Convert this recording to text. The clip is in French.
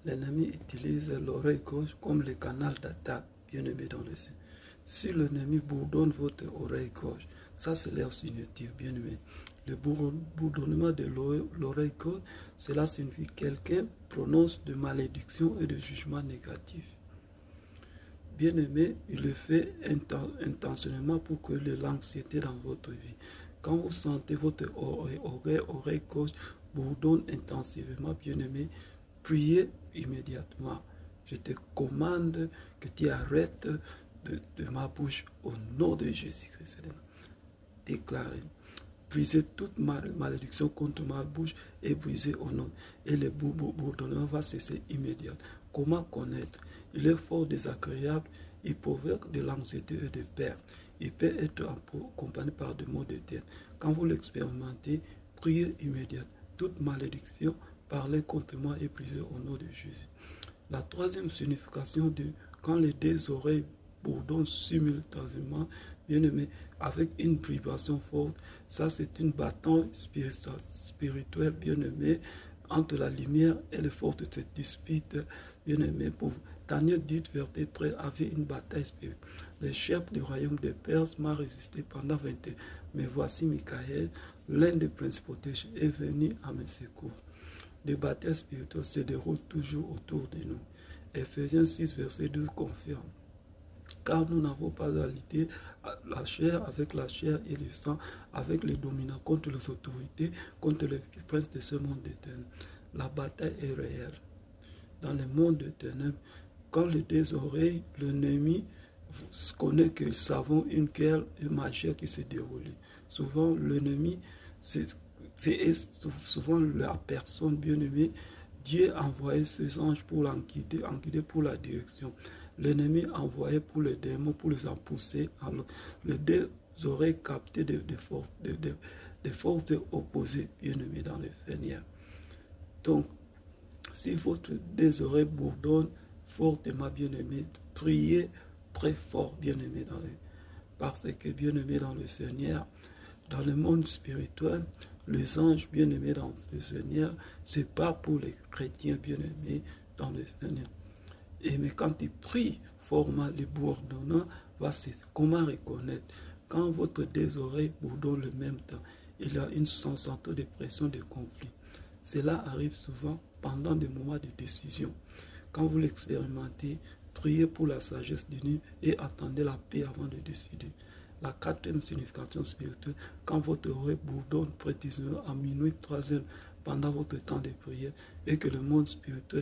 L'ennemi utilise l'oreille gauche comme le canal d'attaque, bien-aimé dans le Seigneur. Si l'ennemi bourdonne votre oreille gauche, ça c'est leur signature, bien-aimé. Le bourdonnement de l'oreille gauche, cela signifie que quelqu'un prononce de malédictions et de jugements négatifs. Bien-aimé, il le fait intentionnellement pour que l'anxiété dans votre vie. Quand vous sentez votre oreille gauche bourdonne intensivement, bien-aimé, priez immédiatement. Je te commande que tu arrêtes de ma bouche au nom de Jésus-Christ. Déclarez. Brisez toute malédiction contre ma bouche et brisez au nom. Et le bourdonnement va cesser immédiatement. Comment connaître? Il est fort désagréable, il provoque de l'anxiété et de peur. Il peut être accompagné par des maux de tête. Quand vous l'expérimentez, priez immédiatement. Toute malédiction, parlez contre moi et brisez au nom de Jésus. La troisième signification de quand les deux oreilles bourdonnent simultanément, bien aimé, avec une vibration forte, ça c'est une bataille spirituelle, bien aimé, entre la lumière et les forces de cette dispute, bien aimé. Pour Daniel dit, verset 13, avait une bataille spirituelle. Le chef du royaume de Perse m'a résisté pendant 20 ans. Mais voici Michael, l'un des principautés, est venu à mes secours. Les batailles spirituelles se déroulent toujours autour de nous. Ephésiens 6, verset 12 confirme. Car nous n'avons pas à lutter la chair avec la chair et le sang, avec les dominants, contre les autorités, contre les princes de ce monde de ténèbres. La bataille est réelle. Dans le monde de ténèbres, quand les deux oreilles, l'ennemi connaît que nous savons une guerre majeure qui se déroule. Souvent, l'ennemi, c'est souvent la personne bien-aimée. Dieu a envoyé ses anges pour l'enguider, pour la direction. L'ennemi a envoyé pour les démons, pour les en pousser. Alors, les deux oreilles captées des forces opposées, bien-aimées dans le Seigneur. Donc, si votre deux oreilles bourdonnent fortement, bien-aimé, priez très fort, bien-aimé, parce que, bien-aimé dans le Seigneur, dans le monde spirituel, les anges bien-aimés dans le Seigneur, c'est pas pour les chrétiens bien-aimés dans le Seigneur. Mais quand ils prient fortement, le bourdonnant va cesser. Comment reconnaître? Quand votre deux oreilles bourdonnent le même temps, il y a une sensation de pression, de conflit. Cela arrive souvent pendant des moments de décision. Quand vous l'expérimentez, priez pour la sagesse divine et attendez la paix avant de décider. La quatrième signification spirituelle, quand votre oreille bourdonne précisément à minuit 3 heures pendant votre temps de prière et que le monde spirituel